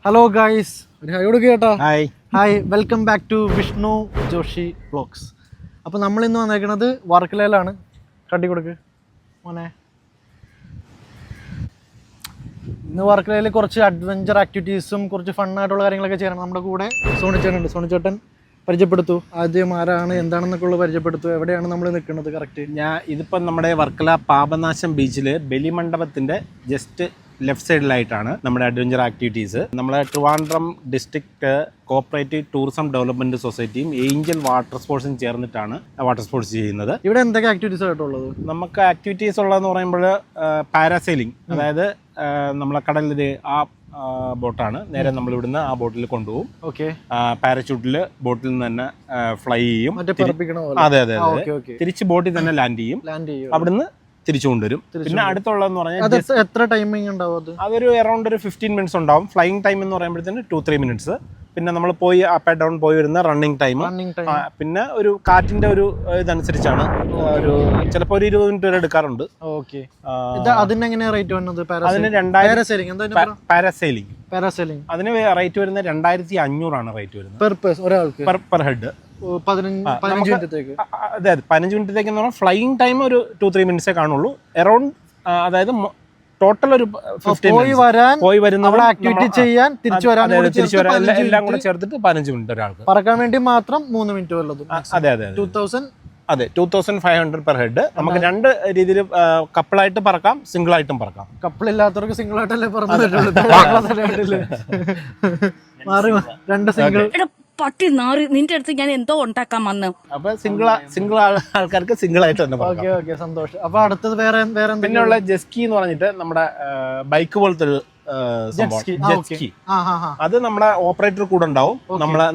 Hello guys, ഒരു hi കൊടുക്കുക കേട്ടോ. Hi, welcome back to Vishnu Joshi vlogs. അപ്പോൾ നമ്മൾ ഇന്ന് വന്നേക്കുന്നത് വർക്കലയിലാണ്. കട്ടി കൊടുക്ക് മോനെ. ഇന്ന് വർക്കലയിൽ കുറച്ച് അഡ്വഞ്ചർ ആക്ടിവിറ്റീസും കുറച്ച് ഫണ്ണായിട്ടുള്ള കാര്യങ്ങളൊക്കെ ചെയ്യണം. നമ്മുടെ കൂടെ സോണിച്ചേട്ടനുണ്ട്. സോണിച്ചേട്ടൻ പരിചയപ്പെടുത്തു. ആദ്യം ആരാണ് എന്താണെന്നൊക്കെ ഉള്ളത് പരിചയപ്പെടുത്തു. എവിടെയാണ് നമ്മൾ നിൽക്കുന്നത് കറക്റ്റ്? ഇതിപ്പം നമ്മുടെ വർക്കല പാപനാശം ബീച്ചിൽ ബലിമണ്ഡപത്തിൻ്റെ ജസ്റ്റ് ലെഫ്റ്റ് സൈഡിലായിട്ടാണ് നമ്മുടെ അഡ്വഞ്ചർ ആക്ടിവിറ്റീസ്. നമ്മുടെ Trivandrum district cooperative tourism development സൊസൈറ്റിയും ഏഞ്ചൽ വാട്ടർ സ്പോർട്സും ചേർന്നിട്ടാണ് വാട്ടർ സ്പോർട്സ് ചെയ്യുന്നത്. ഇവിടെ എന്തൊക്കെ ആക്ടിവിറ്റീസ് ആയിട്ടുള്ളത്? നമുക്ക് ആക്ടിവിറ്റീസ് ഉള്ളതെന്ന് പറയുമ്പോൾ പാരാസെയിലിംഗ്, അതായത് നമ്മളെ കടലിൽ ആ ബോട്ടാണ്. നേരെ നമ്മൾ ഇവിടുന്ന് ആ ബോട്ടിൽ കൊണ്ടുപോകും. പാരച്യൂട്ടിൽ ബോട്ടിൽ നിന്ന് തന്നെ ഫ്ലൈ ചെയ്യും. അതെ അതെ അതെ. തിരിച്ച് ബോട്ടിൽ തന്നെ ലാൻഡ് ചെയ്യും. അവിടുന്ന് തിരിച്ചു കൊണ്ടുവരും. പിന്നെ അടുത്തുള്ളതെന്ന് പറഞ്ഞാൽ എത്ര ടൈമിംഗ് ഉണ്ടാവും? അതൊരു അറൗണ്ട് ഒരു 15 മിനിറ്റ്സ് ഉണ്ടാവും. ഫ്ലൈയിങ് ടൈം എന്ന് പറയുമ്പോഴത്തേന് 2-3 മിനിറ്റ്സ്. പിന്നെ നമ്മൾ പോയി അപ്പ് ആൻഡ് ഡൗൺ പോയി വരുന്ന റണ്ണിങ് ടൈം. പിന്നെ ഒരു കാറ്റിന്റെ ഒരു ഇതനുസരിച്ചാണ് ഒരു ചിലപ്പോൾ ഒരു 20 മിനിറ്റ് വരെ എടുക്കാറുണ്ട്. അതിന് റേറ്റ് വരുന്നത്? അതിന് പാരാസെയിലിംഗ് അതിന് റേറ്റ് വരുന്നത് 2500 റേറ്റ് വരുന്നത് പെർ ഹെഡ്. 15 മിനിറ്റത്തേക്ക്. അതെ അതെ, 15 മിനിറ്റത്തേക്ക് എന്ന് പറഞ്ഞാൽ ഫ്ലൈയിങ് ടൈം ഒരു 2-3 മിനിറ്റ്സേ കാണുള്ളൂ. അറൗണ്ട് അതായത് ടോട്ടൽ ഒരു 15 പോയി വരുന്ന ആക്ടിവിറ്റി ചെയ്യാൻ തിരിച്ചു വരാൻ എല്ലാം കൂടെ ചേർത്തിട്ട് 15 മിനിറ്റ് ഒരാൾക്ക്. പറക്കാൻ വേണ്ടി മാത്രം 3 മിനിറ്റ് വല്ലതും. അതെ അതെ, 2500 പെർ ഹെഡ്. നമുക്ക് രണ്ട് രീതിയിൽ കപ്പിളായിട്ട് പറക്കാം, സിംഗിൾ ആയിട്ടും പറക്കാം. കപ്പിളില്ലാത്തവർക്ക് സിംഗിൾ ആയിട്ടല്ലേ പറഞ്ഞു. രണ്ട് സിംഗിൾ. പട്ടി നാറി, നിന്റെ അടുത്ത് ഞാൻ എന്തോ ഉണ്ടാക്കാൻ വന്നു. അപ്പൊ സിംഗിൾ ആൾക്കാർക്ക് സിംഗിൾ ആയിട്ട് തന്നെ. ഓക്കെ, സന്തോഷം. അപ്പൊ അടുത്തത് വേറെ പിന്നെ ഉള്ള ജെസ്കി എന്ന് പറഞ്ഞിട്ട് നമ്മുടെ ബൈക്ക് പോലത്തെ ഒരു ജെറ്റ്സ്കി. അത് നമ്മുടെ ഓപ്പറേറ്റർ കൂടെ ഉണ്ടാവും.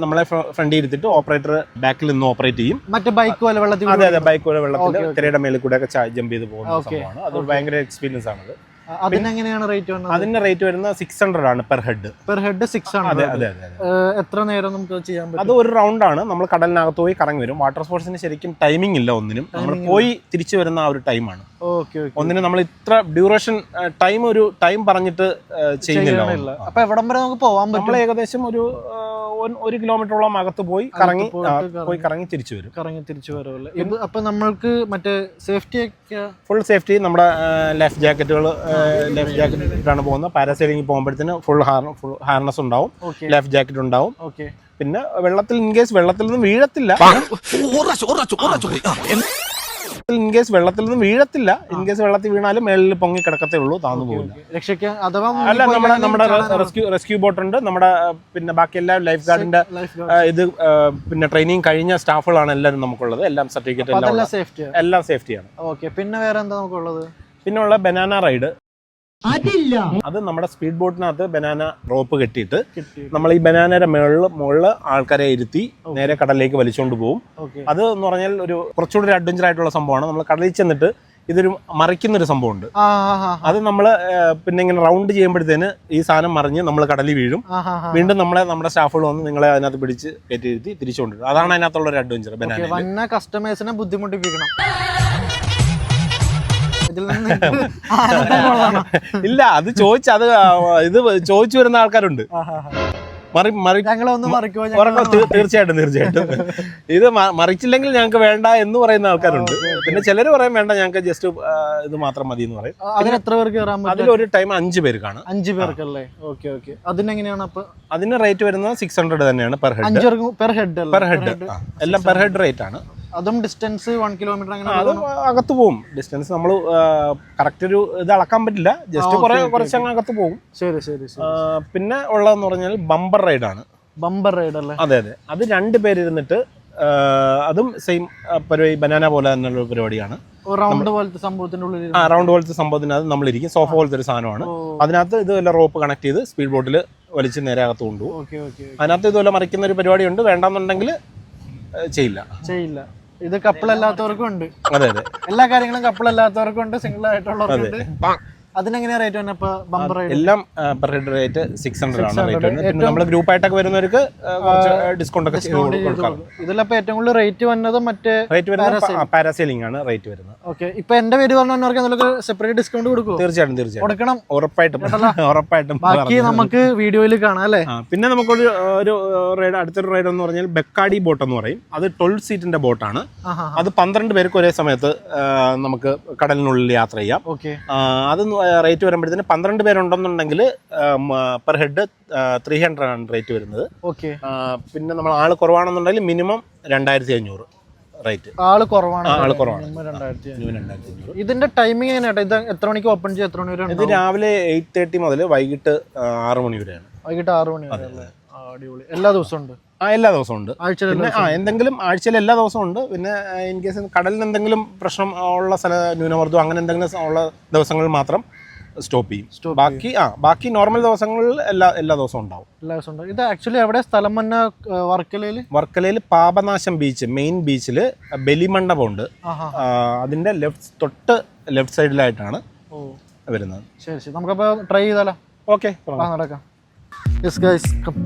നമ്മളെ ഫ്രണ്ടിൽ ഇരുത്തിട്ട് ഓപ്പറേറ്റർ ബാക്കിൽ നിന്ന് ഓപ്പറേറ്റ് ചെയ്യും. മറ്റേ ബൈക്ക് പോലെ വെള്ളത്തിൽ. അതെ അതെ, ബൈക്ക് പോലെ വെള്ളത്തിൽ തിരയുടെ മേളിൽ കൂടെ ഒക്കെ ജമ്പ് ചെയ്ത് പോകുന്ന സംഭവമാണ്. അത് ഭയങ്കര എക്സ്പീരിയൻസ് ആണത്. അതിനെങ്ങനെയാണ് റേറ്റ് വരുന്നത്? അതിന്റെ റേറ്റ് വരുന്നത് 600 ആണ് പെർ ഹെഡ്. 600. അതെ അതെ. എത്ര നേരം നമുക്ക് ചെയ്യാൻ പറ്റും? അത് ഒരു റൗണ്ട് ആണ്. നമ്മൾ കടലിനകത്ത് പോയി കറങ്ങി വരും. വാട്ടർ സ്പോർട്സിന് ശരിക്കും ടൈമിംഗ് ഇല്ല ഒന്നിനും. നമ്മൾ പോയി തിരിച്ചു വരുന്ന ആ ഒരു ടൈമാണ്. ഒന്നിനും നമ്മൾ ഇത്ര ഡ്യൂറേഷൻ ടൈം പറഞ്ഞിട്ട് ചെയ്യുന്നില്ല. അപ്പൊ എവിടം വരെ നമുക്ക് പോവാൻ പറ്റും? നമ്മൾ ഏകദേശം ഒരു 1 കിലോമീറ്ററോളം അകത്ത് പോയി കറങ്ങി തിരിച്ചു വരും. അപ്പൊ നമ്മൾക്ക് മറ്റേ സേഫ്റ്റി ഫുൾ സേഫ്റ്റി, നമ്മുടെ ലൈഫ് ജാക്കറ്റുകൾ ഇട്ടാണ് പോകുന്നത്. പാരാസൈലിംഗ് പോകുമ്പോഴത്തേന് ഫുൾ ഹാർനസ് ഉണ്ടാവും, ലൈഫ് ജാക്കറ്റ് ഉണ്ടാവും. പിന്നെ വെള്ളത്തിൽ ഇൻകേസ് വെള്ളത്തിൽ നിന്നും വീഴത്തില്ല. ഇൻകേസ് വെള്ളത്തിൽ വീണാലും മേളിൽ പൊങ്ങി കിടക്കത്തേ ഉള്ളൂ, താന്നു പോകില്ല. അല്ല, നമ്മുടെ റെസ്ക്യൂ ബോട്ട് ഉണ്ട്. നമ്മുടെ പിന്നെ ബാക്കി എല്ലാ ലൈഫ് ഗാർഡിന്റെ ഇത് പിന്നെ ട്രെയിനിങ് കഴിഞ്ഞ സ്റ്റാഫുകളാണ് എല്ലാവരും നമുക്കുള്ളത്. എല്ലാം സർട്ടിഫിക്കറ്റ് എല്ലാം സേഫ്റ്റിയാണ്. പിന്നെ വേറെ എന്താ നമുക്കുള്ളത്? പിന്നെ ഉള്ള ബനാന റൈഡ്. അത് നമ്മുടെ സ്പീഡ് ബോട്ടിനകത്ത് ബനാന റോപ്പ് കെട്ടിയിട്ട് നമ്മൾ ഈ ബനാനയുടെ മുകളിൽ ആൾക്കാരെ ഇരുത്തി നേരെ കടലിലേക്ക് വലിച്ചുകൊണ്ട് പോകും. അത് എന്ന് പറഞ്ഞാൽ ഒരു കുറച്ചുകൂടി ഒരു അഡ്വഞ്ചർ ആയിട്ടുള്ള സംഭവമാണ്. നമ്മൾ കടലിൽ ചെന്നിട്ട് ഇതൊരു മറിക്കുന്നൊരു സംഭവമുണ്ട്. അത് നമ്മൾ പിന്നെ ഇങ്ങനെ റൗണ്ട് ചെയ്യുമ്പോഴത്തേന് ഈ സാധനം മറിഞ്ഞ് നമ്മൾ കടലിൽ വീഴും. വീണ്ടും നമ്മുടെ സ്റ്റാഫുകൾ വന്ന് നിങ്ങളെ അതിനകത്ത് പിടിച്ച് കയറ്റി തിരിച്ചുകൊണ്ടിരും. അതാണ് അതിനകത്തുള്ള ഒരു അഡ്വഞ്ചർ. ബനാന കസ്റ്റമേഴ്സിനെ ബുദ്ധിമുട്ടിപ്പിക്കണം. ഇല്ല, അത് ഇത് ചോദിച്ചു വരുന്ന ആൾക്കാരുണ്ട്. തീർച്ചയായിട്ടും ഇത് മറിച്ചില്ലെങ്കിൽ ഞങ്ങൾക്ക് വേണ്ട എന്ന് പറയുന്ന ആൾക്കാരുണ്ട്. പിന്നെ ചിലർ പറയും വേണ്ട, ഞങ്ങൾക്ക് ജസ്റ്റ് ഇത് മാത്രം മതി എന്ന് പറയും. അതിന് എത്ര പേർക്ക് കയറാൻ പറ്റും? അതിലൊരു ടൈം 5 പേർക്കാണ്. 5 പേർക്കല്ലേ? ഓക്കെ. അതിനെങ്ങനെയാണ്? അപ്പൊ അതിന് റേറ്റ് വരുന്നത് 600 തന്നെയാണ് പെർ ഹെഡ്. എല്ലാം പെർ ഹെഡ് റേറ്റ് ആണ്. അതും ഡിസ്റ്റൻസ് 1 കിലോമീറ്റർ അങ്ങനെ അത് അകത്ത് പോകും. ഡിസ്റ്റൻസ് നമ്മൾ കറക്റ്റ് ഒരു ഇത് അളക്കാൻ പറ്റില്ല, ജസ്റ്റ് കുറച്ചങ്ങ് അകത്ത് പോകും. ശരി. പിന്നെ ഉള്ളതെന്ന് പറഞ്ഞാൽ ബമ്പർ റൈഡ് ആണ്. ബമ്പർ റൈഡ് അല്ലേ? അതെ. അത് 2 പേരിരുന്നിട്ട് അതും സെയിം പരിപാടി, ബനാന പോലെ തന്നെയുള്ള പരിപാടിയാണ്. റൗണ്ട് പോലത്തെ സംഭവത്തിന്റെ ഉള്ളിൽ റൗണ്ട് പോലത്തെ സംഭവത്തിനകത്ത് നമ്മളിരിക്കും. സോഫ പോലത്തെ ഒരു സാധനമാണ്. അതിനകത്ത് ഇതുപോലെ റോപ്പ് കണക്ട് ചെയ്ത് സ്പീഡ് ബോട്ടിൽ വലിച്ച് നേരെ അകത്ത് കൊണ്ടുപോകും. അതിനകത്ത് ഇതുപോലെ മറിക്കുന്ന ഒരു പരിപാടിയുണ്ട്. വേണ്ടാന്നുണ്ടെങ്കിൽ ചെയ്യില്ല. ഇത് കപ്പിളല്ലാത്തവർക്കും ഉണ്ട്. അതെ. എല്ലാ കാര്യങ്ങളും കപ്പിളല്ലാത്തവർക്കും ഉണ്ട്, സിംഗിൾ ആയിട്ടുള്ളവർക്കുണ്ട്. അതിനെങ്ങനെയാ റേറ്റ് തന്നെ ഇപ്പൊ ബമ്പർ റൈഡ്? എല്ലാം പെർ ഹെഡ് റേറ്റ് 600 ആണ് റേറ്റ് വരുന്നത്. പിന്നെ നമ്മൾ ഗ്രൂപ്പ് ആയിട്ടൊക്കെ വരുന്നവർക്ക് കുറച്ച് ഡിസ്കൗണ്ട് ഒക്കെ ചെയ്ത് കൊടുക്കാം. ഇതിലപ്പോ ഏറ്റവും കൂടുതൽ റേറ്റ് വന്നത് മറ്റേ റേറ്റ് വരുന്നത് പാരാസെയിലിംഗ് ആണ് റേറ്റ് വരുന്നത്. ഓക്കെ, ഇപ്പൊ എന്റെ പേര് പറഞ്ഞവർക്ക് എന്തെങ്കിലും സെപ്പറേറ്റ് ഡിസ്കൗണ്ട് കൊടുക്കും? തീർച്ചയായിട്ടും കൊടുക്കണം, ഉറപ്പായിട്ടും. ബാക്കി നമുക്ക് വീഡിയോയിൽ കാണാം അല്ലേ? പിന്നെ നമുക്കൊരു റൈഡ്, അടുത്തൊരു റൈഡ് എന്ന് പറഞ്ഞാൽ ബെക്കാഡി ബോട്ട് എന്ന് പറയും. അത് 12 സീറ്റിന്റെ ബോട്ടാണ്. അത് 12 പേർക്ക് ഒരേ സമയത്ത് നമുക്ക് കടലിനുള്ളിൽ യാത്ര ചെയ്യാം. അത് റേറ്റ് വരുമ്പോഴത്തേന് 12 പേരുണ്ടെന്നുണ്ടെങ്കിൽ പെർ ഹെഡ് 300 ആണ് റേറ്റ് വരുന്നത്. പിന്നെ നമ്മൾ ആള് കുറവാണെന്നുണ്ടെങ്കിൽ മിനിമം 2500 റേറ്റ്. ആള് കുറവാണ്. 2500. ഇതിന്റെ ടൈമിംഗ് എങ്ങനെയാ? ഇത് എത്ര മണിക്ക് ഓപ്പൺ ചെയ്യും, എത്ര മണി വരെ? ഇത് രാവിലെ 8:30 മുതൽ വൈകിട്ട് 6 മണി വരെയാണ്. വൈകിട്ട് 6 മണി വരെ അല്ലേ? അടിപൊളി. എല്ലാ ദിവസവും ഉണ്ട്? എല്ലാ ദിവസവും ഉണ്ട്. എന്തെങ്കിലും ആഴ്ചയിൽ എല്ലാ ദിവസവും ഉണ്ട്. പിന്നെ ഇൻ കേസ് കടലിന് എന്തെങ്കിലും പ്രശ്നം ഉള്ള ന്യൂനമർദ്ദം അങ്ങനെ എന്തെങ്കിലും ഉള്ള ദിവസങ്ങളിൽ മാത്രം സ്റ്റോപ്പ് ചെയ്യും. ബാക്കി നോർമൽ ദിവസങ്ങളിൽ എല്ലാ ദിവസവും ഉണ്ടാവും. ഇത് ആക്ച്വലി എവിടെ സ്ഥലം? തന്നെ വർക്കലയിൽ പാപനാശം ബീച്ച്, മെയിൻ ബീച്ചിൽ ബലിമണ്ഡപമുണ്ട്. അതിന്റെ തൊട്ട് ലെഫ്റ്റ് സൈഡിലായിട്ടാണ് വരുന്നത്. ശരി, നമുക്കപ്പോ ട്രൈ ചെയ്താലോ? ഓക്കെ, നടക്കാം. Yes guys, come.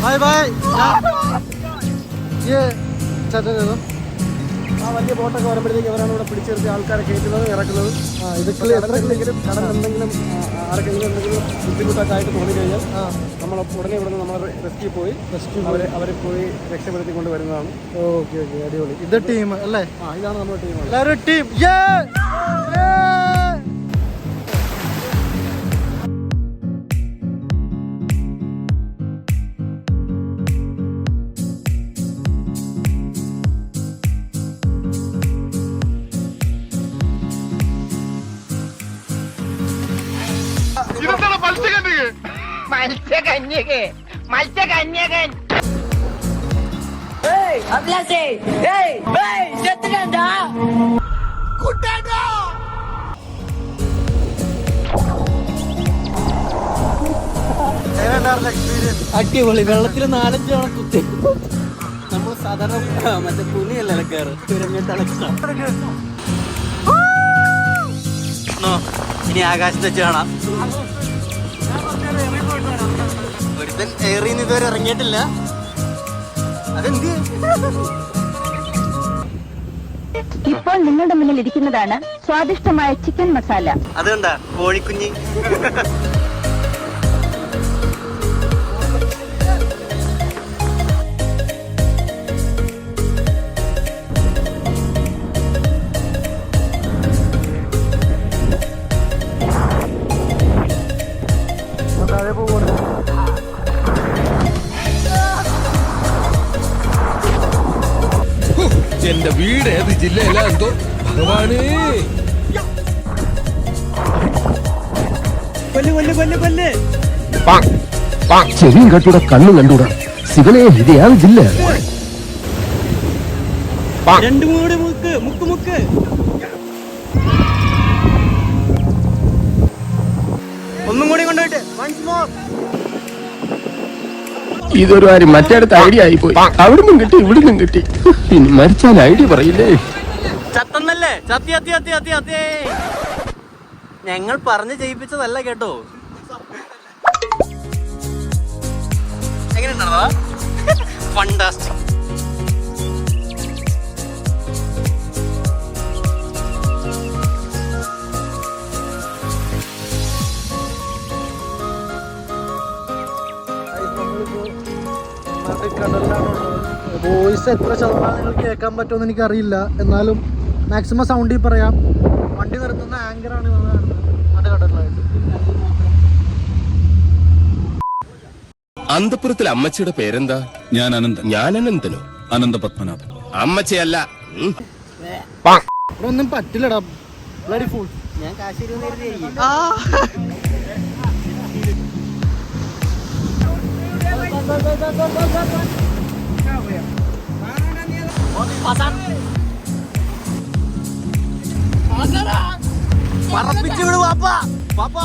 Bye bye. ആ വലിയ ബോട്ടൊക്കെ വരുമ്പോഴത്തേക്ക് അവരാണ് ഇവിടെ പിടിച്ചെടുത്ത് ആൾക്കാരെ കയറ്റുന്നത് ഇറക്കുന്നത്. കടലെന്തെങ്കിലും ആർക്കെങ്കിലും എന്തെങ്കിലും ബുദ്ധിമുട്ടൊക്കെ തോന്നിക്കഴിഞ്ഞാൽ നമ്മൾ ഉടനെ ഇവിടെ നിന്ന് നമ്മൾ റെസ്ക്യൂ പോയി അവരെ പോയി രക്ഷപ്പെടുത്തിക്കൊണ്ട് വരുന്നതാണ്. ഓക്കെ, അടിപൊളി. ഇത് ടീം അല്ലേ? ഇതാണ് നമ്മുടെ ടീം. എല്ലാവരും ടീം. മത്സ്യകന്യകൻ. അടിപൊളി. വെള്ളത്തിൽ 4-5 തവണ കുത്തി. നമ്മൾ സാധാരണ മറ്റേ തുണിയല്ല ഇളക്കാറ്, ഇനി ആകാശത്ത് വെച്ച് കാണാം. ഒരുത്തൻ ഏറിന്ന് ഇതുവരെ ഇറങ്ങിയിട്ടില്ല. അതെന്ത്? ഇപ്പോൾ നിങ്ങളുടെ മുന്നിൽ ഇരിക്കുന്നതാണ് സ്വാദിഷ്ടമായ ചിക്കൻ മസാല. അതെന്താ കോഴിക്കുഞ്ഞ്? എന്റെ വീട് ഏത് ജില്ലയിലാ എന്തോ ഭഗവാനേ. ചെവിയും കട്ടൂടാ, കണ്ണും കണ്ടൂടാ. ശിവനെ, ഇത് ഏത് ജില്ല? 2 മൂട് മുക്ക്. ഒന്നും കൂടി കൊണ്ടുപോയിട്ട് ഇതൊരു കാര്യം മറ്റേടത്ത് ഐഡിയ ആയിപ്പോയി. അവിടുന്നും കിട്ടി ഇവിടുന്നും കിട്ടി. ഇനി മരിച്ചാൽ ഐഡിയ പറയില്ലേ? ചത്തന്നല്ലേ? ചത്തി. ഞങ്ങൾ പറഞ്ഞ് ചെയ്യിപ്പിച്ചതല്ല കേട്ടോ. എങ്ങനെയുണ്ടാ? ഫണ്ടാസ്റ്റിക്. വോയിസ് എത്ര ശതമാനം നിങ്ങൾക്ക് കേൾക്കാൻ പറ്റുമെന്ന് എനിക്കറിയില്ല. എന്നാലും മാക്സിമം സൗണ്ടിൽ പറയാം. വണ്ടി നിർത്തുന്ന ആങ്കറാണ് കാണുന്നത്. അത് കടലായിട്ട് അന്തപുരത്തിലെ അമ്മച്ചിയുടെ പേരെന്താ? ഞാൻ അനന്തൻ. ഞാൻ അനന്തനോ? അനന്ത പത്മനാഭൻ. അമ്മച്ചിയല്ല. ഇവിടെ ഒന്നും പറ്റില്ലടാ. Bloody full. ഞാൻ കാശ് ഇരുന്നിരുന്നു. പറപ്പിച്ചു വിടും പാപ്പ. പാപ്പ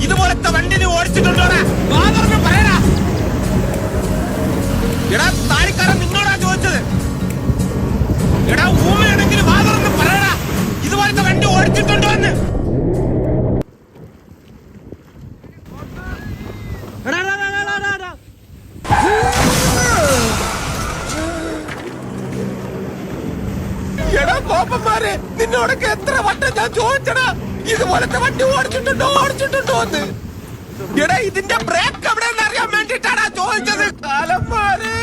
ഇതുപോലത്തെ വണ്ടി നീ ഓടിച്ചിട്ടുണ്ടോടാ? പറയടാ. എടാ താടിക്കാരൻ നിന്നോടാ ചോദിച്ചത്. എടാ ഊമയാണെങ്കിൽ വാതറന്ന് പറയടാ. ഇതുപോലത്തെ വണ്ടി ഓടിച്ചിട്ടുണ്ടോ എന്ന്. എടാ കോപ്പന്മാരെ, നിന്നോടൊക്കെ എത്ര വട്ടം ഞാൻ ചോദിച്ചടാ ഇതുപോലത്തെ വണ്ടി ഓടിച്ചിട്ടുണ്ടോ എന്ന്. എടാ ഇതിന്റെ ബ്രേക്ക് എവിടെയെന്ന് അറിയാൻ വേണ്ടിട്ടാണ് ചോദിച്ചത്. കാലന്മാരെ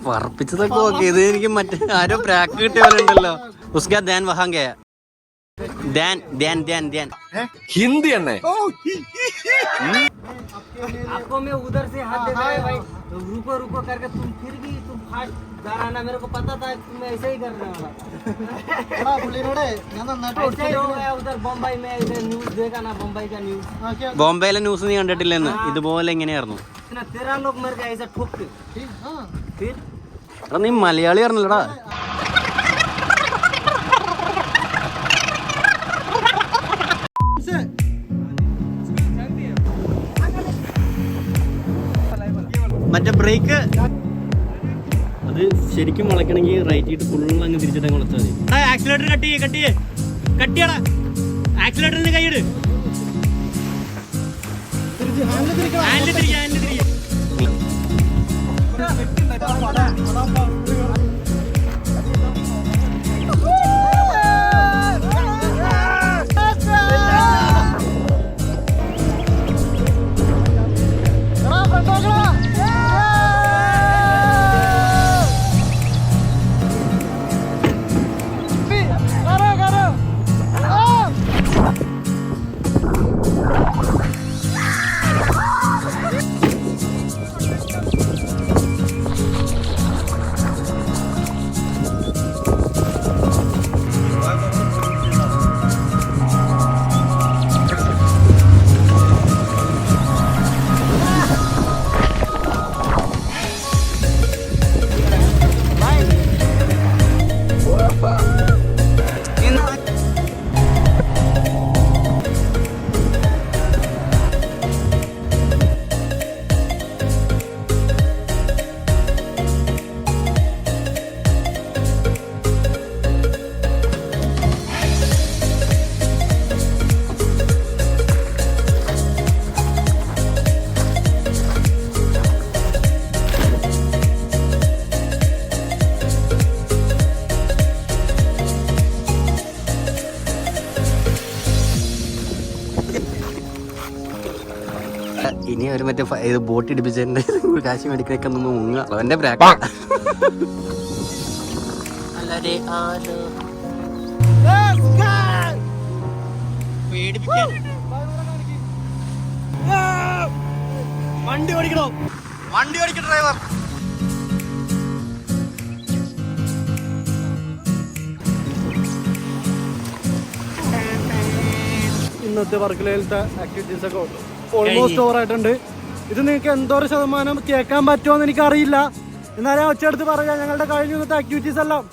പറപ്പിച്ചതൊക്കെ ഓക്കെ. ഇത് എനിക്ക് മറ്റേ ആരോ പ്രാക്ക് കിട്ടിയ പോലെ ഉണ്ടല്ലോ. ഉസ്കാ ധ്യാൻ വഹാൻ ഗയ. ധ്യാൻ ധ്യാൻ ധ്യാൻ ധ്യാൻ ഹിന്ദി എണ്ണേ. आपको मैं उधर से हाथ दे रहा भाई. रुको रुको करके तुम फिर भी तुम फास्ट जा रहा ना. मेरे को पता था तुम ऐसे ही करने वाला. ऐसे ही हो गया उधर बम्बई में. इधर न्यूज देखा ना बम्बई का न्यूज. ബോംബെയിലെ ന്യൂസ് നീ കണ്ടിട്ടില്ലെന്ന്. ഇതുപോലെ എങ്ങനെയായിരുന്നു? 13 लोग मर गए ऐसा ठोक के. फिर എടാ നീ മലയാളി അറിഞ്ഞല്ലടാ. മറ്റേ ബ്രേക്ക് അത് ശരിക്കും വളയ്ക്കണമെങ്കിൽ റൈറ്റ് ചെയ്തിട്ട് ഫുള്ള് അങ്ങ് തിരിച്ചിട്ട് വളച്ചാൽ മതി. ആക്സിലേറ്റർ കട്ടിയടാ. ആക്സിലേറ്ററിന് കൈയിട്. ഹാൻഡിൽ തിരികെ. ഇനി അവർ മറ്റേ ഇത് ബോട്ട് ഇടിപ്പിച്ചതിന്റെ കാശി മേടിക്കണൊക്കെ ഒന്ന് മുങ്ങ. അവന്റെ ബ്രാക്ക് വണ്ടി ഓടിക്കണോ? വണ്ടി ഓടിക്കണ ഡ്രൈവർ. ഇന്നത്തെ വർക്കലയിലത്തെ ആക്ടിവിറ്റീസ് ഒക്കെ ഓൾമോസ്റ്റ് ഓവർ ആയിട്ടുണ്ട്. ഇത് നിങ്ങൾക്ക് എന്തോരം ശതമാനം കേൾക്കാൻ പറ്റുമോ എന്ന് എനിക്കറിയില്ല. എന്നാലും ഒച്ചയെടുത്ത് പറയാം ഞങ്ങളുടെ കഴിഞ്ഞ ഇന്നത്തെ ആക്ടിവിറ്റീസ് എല്ലാം.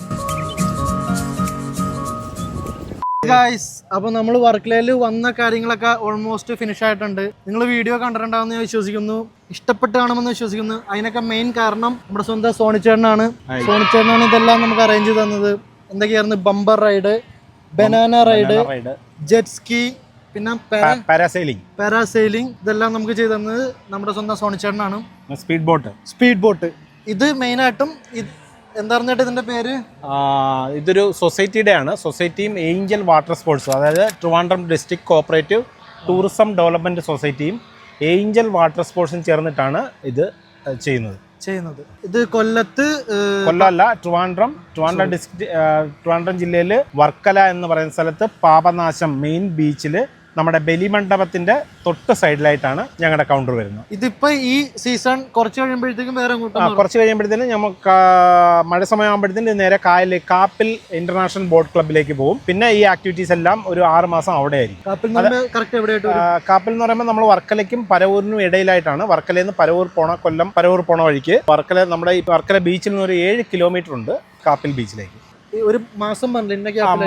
ഗൈസ്, അപ്പൊ നമ്മൾ വർക്കലയിൽ വന്ന കാര്യങ്ങളൊക്കെ ഓൾമോസ്റ്റ് ഫിനിഷ് ആയിട്ടുണ്ട്. നിങ്ങൾ വീഡിയോ കണ്ടിട്ടുണ്ടാവുമെന്ന് ഞാൻ വിശ്വസിക്കുന്നു. ഇഷ്ടപ്പെട്ട് കാണുമെന്ന് വിശ്വസിക്കുന്നു. അതിനൊക്കെ മെയിൻ കാരണം നമ്മുടെ സ്വന്തം സോണിച്ചേട്ടനാണ്. സോണിച്ചേട്ടനാണ് ഇതെല്ലാം നമുക്ക് അറേഞ്ച് തന്നത്. എന്തൊക്കെയായിരുന്നു? Bumper ride, banana ride, jet ski, പിന്നെ പാരാസെയിലിംഗ്, ഇതെല്ലാം നമുക്ക് ചെയ്തു തന്നത് നമ്മുടെ സ്വന്തം സോണിച്ചേട്ടനാണ്. സ്പീഡ് ബോട്ട് ഇത് മെയിനായിട്ടും എന്തായിരുന്നു ചേട്ടാ ഇതിന്റെ പേര്? ഇതൊരു സൊസൈറ്റിയുടെ ആണ്. സൊസൈറ്റിയും ഏഞ്ചൽ വാട്ടർ സ്പോർട്സും, അതായത് Trivandrum district cooperative tourism development സൊസൈറ്റിയും ഏഞ്ചൽ വാട്ടർ സ്പോർട്സും ചേർന്നിട്ടാണ് ഇത് ചെയ്യുന്നത്. ഇത് കൊല്ലമല്ല, ട്രിവാൻഡ്രം ഡിസ്ട്രിക്ട്, ട്രിവാൻഡ്രം ജില്ലയിൽ വർക്കല എന്ന് പറയുന്ന സ്ഥലത്ത് പാപനാശം മെയിൻ ബീച്ചിൽ നമ്മുടെ ബലിമണ്ഡപത്തിന്റെ തൊട്ട് സൈഡിലായിട്ടാണ് ഞങ്ങളുടെ കൗണ്ടർ വരുന്നത്. ഇതിപ്പോ ഈ സീസൺ കുറച്ച് കഴിയുമ്പോഴത്തേക്കും കുറച്ച് കഴിയുമ്പോഴത്തേനും നമുക്ക് മഴ സമയമാകുമ്പോഴത്തേനും നേരെ കാപ്പിൽ ഇന്റർനാഷണൽ ബോട്ട് ക്ലബിലേക്ക് പോകും. പിന്നെ ഈ ആക്ടിവിറ്റീസ് എല്ലാം ഒരു 6 മാസം അവിടെ ആയിരിക്കും. കാപ്പിൽ എന്ന് പറയുമ്പോൾ നമ്മൾ വർക്കലയ്ക്കും പരവൂരിനും ഇടയിലായിട്ടാണ്. വർക്കലയിൽ നിന്ന് പരവൂർ പോണ, കൊല്ലം പരവൂർ പോണ വഴിക്ക് വർക്കല, നമ്മുടെ ഈ വർക്കല ബീച്ചിൽ നിന്ന് ഒരു 7 കിലോമീറ്റർ ഉണ്ട് കാപ്പിൽ ബീച്ചിലേക്ക്. ഒരു മാസം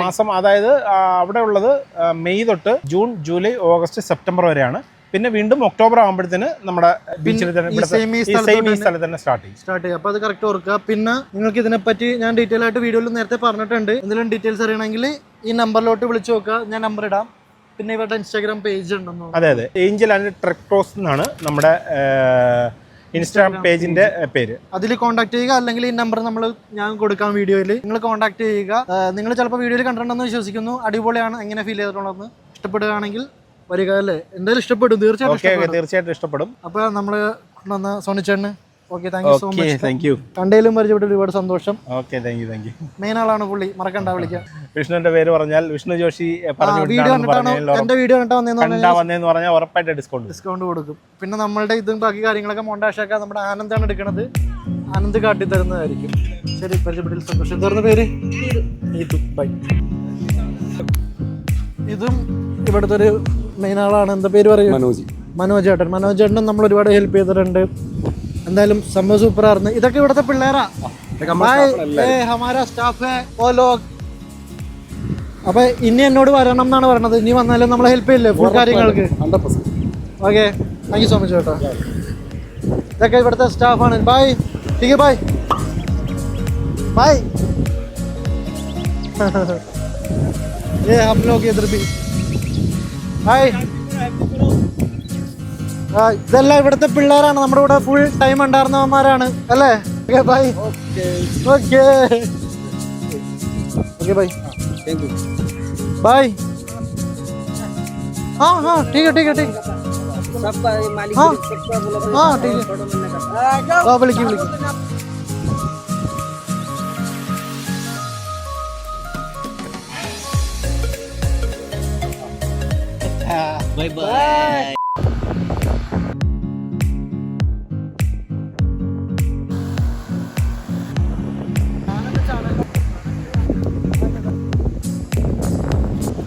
മാസം, അതായത് അവിടെ ഉള്ളത് മെയ് തൊട്ട് ജൂൺ, ജൂലൈ, ഓഗസ്റ്റ്, സെപ്റ്റംബർ വരെയാണ്. പിന്നെ വീണ്ടും ഒക്ടോബർ ആകുമ്പോഴത്തേന് നമ്മുടെ ബീച്ചിൽ സെയിം ഈ സ്ഥലത്ത് തന്നെ സ്റ്റാർട്ട് ചെയ്യും. അപ്പോൾ അത് കറക്റ്റ് ഓർക്കുക. പിന്നെ നിങ്ങൾക്ക് ഇതിനെപ്പറ്റി ഞാൻ ഡീറ്റെയിൽ ആയിട്ട് വീഡിയോയിൽ നേരത്തെ പറഞ്ഞിട്ടുണ്ട്. എന്തെങ്കിലും ഡീറ്റെയിൽസ് അറിയണമെങ്കിൽ ഈ നമ്പറിലോട്ട് വിളിച്ചു നോക്കുക, ഞാൻ നമ്പർ ഇടാം. പിന്നെ ഇവരുടെ ഇൻസ്റ്റാഗ്രാം പേജ് ഉണ്ടെന്നോ? അതെ, ഏഞ്ചൽ ആൻഡ് ട്രെക്ടോസ് എന്നാണ് നമ്മുടെ ഇൻസ്റ്റാഗ്രാം പേജിന്റെ പേര്. അതിൽ കോൺടാക്ട് ചെയ്യുക, അല്ലെങ്കിൽ ഈ നമ്പർ ഞാൻ കൊടുക്കാം വീഡിയോയിൽ, നിങ്ങൾ കോൺടാക്ട് ചെയ്യുക. നിങ്ങൾ ചിലപ്പോൾ വീഡിയോയിൽ കണ്ടിട്ടുണ്ടെന്ന് വിശ്വസിക്കുന്നു. അടിപൊളിയാണ്, എങ്ങനെ ഫീൽ ചെയ്തിട്ടുള്ളതെന്ന്. ഇഷ്ടപ്പെടുകയാണെങ്കിൽ വരിക, അല്ലേ? എന്തായാലും ഇഷ്ടപ്പെടും, തീർച്ചയായിട്ടും ഇഷ്ടപ്പെടും. അപ്പോൾ നമ്മൾ കൊണ്ടുവന്ന സോണിച്ചേട്ടന് okay, thank you so much. Thank you. കണ്ടേലും പരിചയപ്പെട്ട് ഒരുപാട് സന്തോഷം. Okay, thank U. മെയിൻ ആളാണ് പുള്ളി, മറക്കണ്ട വിളിക്കാം. വിഷ്ണുവിന്റെ പേര് പറഞ്ഞാൽ വിഷ്ണു ജോഷി വീഡിയോ എന്റെ വീഡിയോ വന്നേന്ന് പറഞ്ഞാൽ ഉറപ്പായിട്ട് ഡിസ്കൗണ്ട് കൊടുക്കും. പിന്നെ നമ്മളുടെ ഇതും ബാക്കി കാര്യങ്ങളൊക്കെ മോണ്ടാഷ് ആക്കാൻ നമ്മുടെ ആനന്ദാണ് എടുക്കുന്നത്. ആനന്ദ് കാട്ടി തരുന്നതായിരിക്കും. ശരി, പരിചയപ്പെട്ടിൽ സന്തോഷം. എന്തായിരുന്നു പേര്? ബൈ. ഇതും ഇവിടുത്തെ ഒരു മെയിൻ ആളാണ്. എന്താ പേര് പറയും? മനോജ് ചേട്ടൻ. മനോജ് ചേട്ടനും നമ്മൾ ഒരുപാട് ഹെൽപ്പ് ചെയ്തിട്ടുണ്ട്. എന്തായാലും സംഭവം സൂപ്പറായിരുന്നു. ഇതൊക്കെ ഇവിടുത്തെ പിള്ളേരാ. ഹമാരാ സ്റ്റാഫ് ഹേ ഓ ലോഗ്. അപ്പൊ ഇനി എന്നോട് വരണം എന്നാണ് പറഞ്ഞത്. ഇനി വന്നാലും നമ്മളെ ഹെൽപ്പ് ചെയ്യില്ലേ ഫുൾ കാര്യങ്ങൾക്ക്? Okay, thank you so much ചേട്ടാ. ഇതൊക്കെ ഇവിടുത്തെ സ്റ്റാഫാണ്. ബൈ. ठीक है भाई, बाय. ये हम लोग इधर भी हाय. ഇതെല്ലാം ഇവിടുത്തെ പിള്ളേരാണ്. നമ്മുടെ ഇവിടെ ഫുൾ ടൈം ഉണ്ടായിരുന്നവന്മാരാണ്, അല്ലേ? Okay bye. Okay okay bye. Bye. हाँ हाँ ठीक है ठीक है ठीक है. हाँ हाँ ठीक है. हाँ विളിക്കും വിളിക്കും. Bye bye.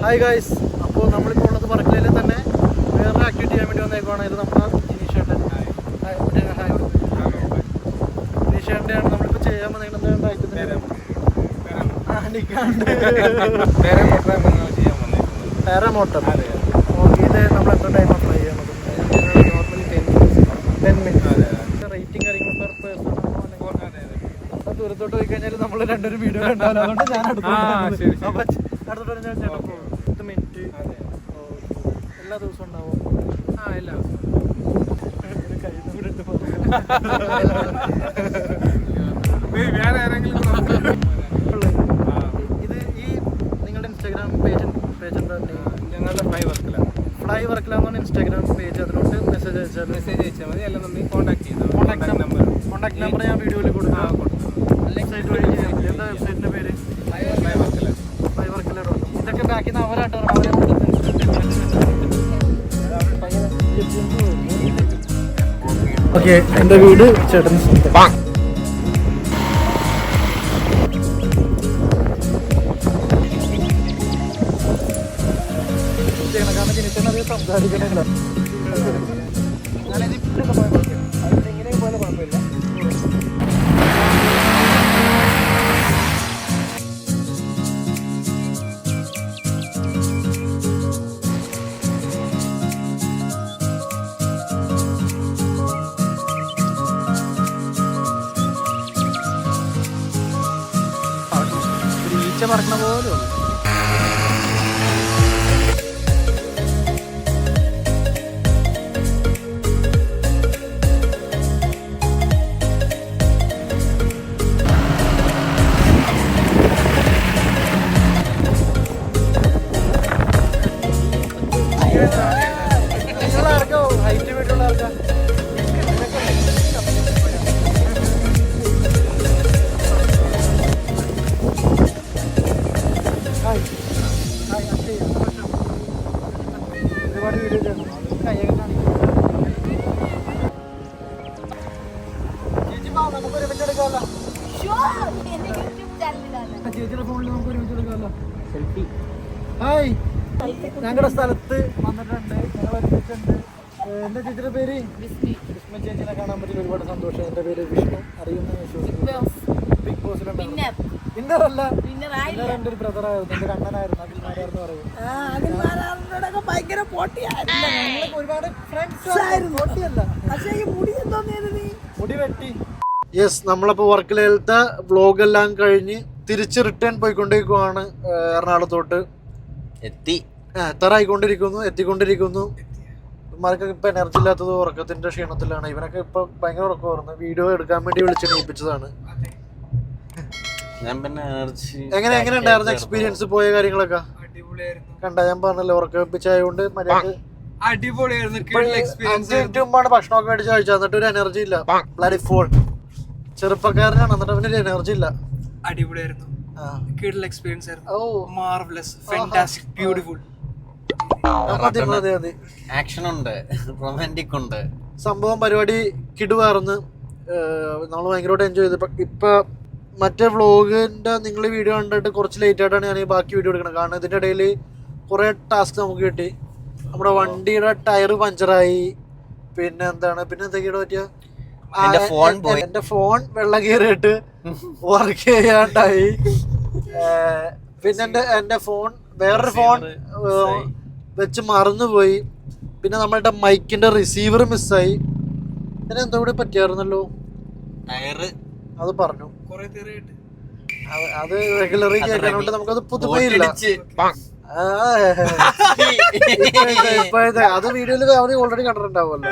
ഹായ് ഗൈസ്, അപ്പോൾ നമ്മളിപ്പോൾ ഉള്ളത് വർക്കലയിൽ തന്നെ വേറൊരു ആക്ടിവിറ്റി ചെയ്യാൻ വേണ്ടി വന്നേക്കുവാണ്. ഇത് നമ്മുടെ ജിനീഷേട്ടൻ. ജിനീഷേട്ടൻ്റെയാണ് നമ്മളിപ്പോൾ ചെയ്യാൻ വന്നേക്കുന്നത്. പാരാമോട്ടർ. ഓക്കെ, ഇത് നമ്മൾ എത്ര ടൈമാണ് ട്രൈ ചെയ്യുന്നത്? Normally 10 minutes. റേറ്റിംഗ് കാര്യങ്ങൾ പെർ പേഴ്സൺ അപ്പോൾ ദൂരത്തോട്ട് പോയി കഴിഞ്ഞാൽ നമ്മൾ രണ്ടൊരു വീഡിയോ ഉണ്ടാവില്ല. അതുകൊണ്ട് ഞാൻ അടുത്തോട്ട് ഞാൻ ചേട്ടാ 10 മിനിറ്റ് എല്ലാ ദിവസവും ഉണ്ടാവും. എല്ലാ ഇത് ഈ നിങ്ങളുടെ ഇൻസ്റ്റാഗ്രാം പേജ് എന്താ? ഞങ്ങളുടെ ഫ്ലൈ വർക്കല എന്നാണ് ഇൻസ്റ്റാഗ്രാം പേജ്. അതിലോട്ട് മെസ്സേജ് അയച്ചാൽ മതി. എല്ലാം നമ്മൾ കോൺടാക്ട് ചെയ്താൽ കോൺടാക്ട് നമ്പർ ഞാൻ വീഡിയോയിൽ കൊടുക്കാം. വെബ്സൈറ്റ് വഴി ചെയ്യാം. എന്താ വെബ്സൈറ്റിൻ്റെ പേര്? ഫ്ലൈ വർക്കല. ഇതൊക്കെ ബാക്കിൽ നിന്ന് അവരാട്ടോ അവരെ. ഓക്കെ, എൻ്റെ വീട് ചേട്ടൻ കാരണം ജനിച്ചത് സംസാരിക്കണല്ലോ. ഞാനിത് ഇങ്ങനെ പോലെ കുഴപ്പമില്ല. ഈച്ച പറക്കണ പോലും ഒരുപാട് വീഡിയോ ചെയ്യണം കൈയൊക്കെ കാണിക്കും. ചേച്ചി നമുക്ക് ഒരുമിച്ച് എടുക്കാമല്ലോ. ചേച്ചിയുടെ ഫോണിൽ നമുക്ക് ഒരുമിച്ച് എടുക്കാമല്ലോ. ഹായ്, ഞങ്ങളുടെ സ്ഥലത്ത് വന്നിട്ടുണ്ട്, ഞങ്ങൾ ഒരുമിച്ചുണ്ട്. എന്താ ചേച്ചിയുടെ പേര്? വിസ്മ ചേച്ചിനെ കാണാൻ പറ്റിയ ഒരുപാട് സന്തോഷം. എൻ്റെ പേര് വിഷ്ണു, അറിയുന്ന ബിഗ് ബോസിലുണ്ടായിരുന്നു. വിന്നറല്ല, എൻ്റെ ഒരു ബ്രദറായിരുന്നു, എൻ്റെ ഒരു അണ്ണനായിരുന്നു, അഖിൽമാരായിരുന്നു പറയും. ഒരുപാട് മുടി വെട്ടി. യെസ്, നമ്മളിപ്പോ വർക്കലയിലത്തെ വ്ലോഗ് എല്ലാം കഴിഞ്ഞ് തിരിച്ച് റിട്ടേൺ പോയിക്കൊണ്ടിരിക്കുവാണ് എറണാകുളത്തോട്ട്. എത്തിക്കൊണ്ടിരിക്കുന്നു. ഇവന്മാർക്കൊക്കെ ഇപ്പൊ എനർജി ഇല്ലാത്തത് ഉറക്കത്തിന്റെ ക്ഷീണത്തിലാണ്. ഇവനൊക്കെ ഇപ്പൊ ഭയങ്കര ഉറക്കം വരുന്നു. വീഡിയോ എടുക്കാൻ വേണ്ടി വിളിച്ചെണീപ്പിച്ചതാണ്. എങ്ങനെയുണ്ടായിരുന്നു എക്സ്പീരിയൻസ്? പോയ കാര്യങ്ങളൊക്കെ കണ്ട? ഞാൻ പറഞ്ഞല്ലോ ഉറക്കപ്പിച്ചായതുകൊണ്ട് മര്യാദ. അടിപൊളിയായിരുന്നു. 5 മിനിറ്റ് മുമ്പാണ് ഭക്ഷണമൊക്കെ മേടിച്ച് കഴിച്ചത്. എന്നിട്ട് ഒരു എനർജി ഇല്ല. Bloody fool. ചെറുപ്പക്കാരനാണ്, എന്നിട്ട് അവന് എനർജി ഇല്ല. അടിപൊളിയായിരുന്നു. എക്സ്പീരിയൻസ് ആയിരുന്നു. Marvellous, fantastic, beautiful. ആക്ഷൻ ഉണ്ട്, റൊമാൻറ്റിക് ഉണ്ട്. സംഭവം പരിപാടി കിടുവാർന്ന്. നമ്മൾ ഭയങ്കരമായിട്ട് എൻജോയ് ചെയ്ത്. ഇപ്പൊ മറ്റേ വ്ളോഗിന്റെ നിങ്ങൾ വീഡിയോ കണ്ടിട്ട് കുറച്ച് ലേറ്റ് ആയിട്ടാണ് ഞാൻ ഈ ബാക്കി വീഡിയോ എടുക്കുന്നത്. കാരണം ഇതിന്റെ ഇടയിൽ കുറെ ടാസ്ക് നമുക്ക് കിട്ടി. നമ്മുടെ വണ്ടിയുടെ ടയർ പഞ്ചറായി. പിന്നെ എന്തൊക്കെയാണ് പറ്റിയ? എന്റെ ഫോൺ വെള്ളം കയറിയിട്ട് വർക്ക് ചെയ്യാണ്ടായി. പിന്നെ എന്റെ ഫോൺ വേറൊരു ഫോൺ വെച്ച് മറന്നുപോയി. പിന്നെ നമ്മളുടെ മൈക്കിന്റെ റിസീവർ മിസ്സായി. പിന്നെ എന്തോ കൂടെ പറ്റിയായിരുന്നല്ലോ, അത് പറഞ്ഞു. അത് റെഗുലറി കേൾക്കാനോണ്ട് നമുക്കത് പുതുമയില്ല. അത് വീഡിയോയില് അവര് ഓൾറെഡി കണ്ടിട്ടുണ്ടാവുമല്ലോ.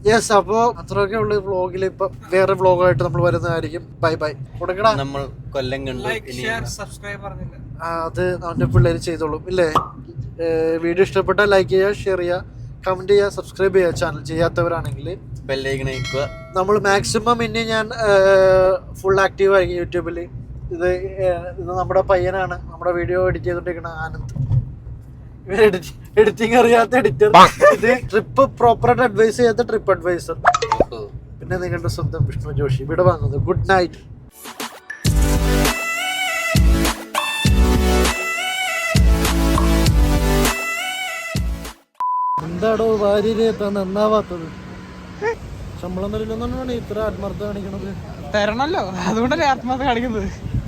യെസ്, അപ്പൊ അത്രയൊക്കെ ഉള്ളു വ്ളോഗിൽ. ഇപ്പൊ വേറെ വ്ളോഗായിട്ട് നമ്മൾ വരുന്നതായിരിക്കും. Bye bye. കൊടുക്കടാ. നമ്മൾ കൊല്ലം കണ്ടു. അത് അവന്റെ പിള്ളേര് ചെയ്തോളും ഇല്ലേ? വീഡിയോ ഇഷ്ടപ്പെട്ടാൽ ലൈക്ക് ചെയ്യുക, ഷെയർ ചെയ്യുക, കമന്റ് ചെയ്യുക, സബ്സ്ക്രൈബ് ചെയ്യുക ചാനൽ ചെയ്യാത്തവരാണെങ്കിൽ. നമ്മൾ മാക്സിമം ഇനി ഞാൻ ഫുൾ ആക്റ്റീവ് ആയിരിക്കും യൂട്യൂബിൽ. ഇത് നമ്മുടെ പയ്യനാണ്, നമ്മുടെ വീഡിയോ എഡിറ്റ് ചെയ്തോണ്ടിരിക്കണ ആനന്ദ്. എഡിറ്റിംഗ് അറിയാത്ത എഡിറ്റർ. ഇത് ട്രിപ്പ് പ്രോപ്പറായിട്ട് അഡ്വൈസ് ചെയ്യാത്ത ട്രിപ്പ് അഡ്വൈസർ. പിന്നെ നിങ്ങളുടെ സ്വന്തം വിഷ്ണു ജോഷി ഇവിടെ വാങ്ങുന്നത്. Good night. എന്താടോ ഭാര്യയെ നന്നാവാത്തത്? ശമ്പളം തരില്ലെന്നാണ് ഇത്ര ആത്മാർത്ഥ കാണിക്കണത്. തരണല്ലോ, അതുകൊണ്ടല്ലേ ആത്മാർത്ഥ കാണിക്കുന്നത്.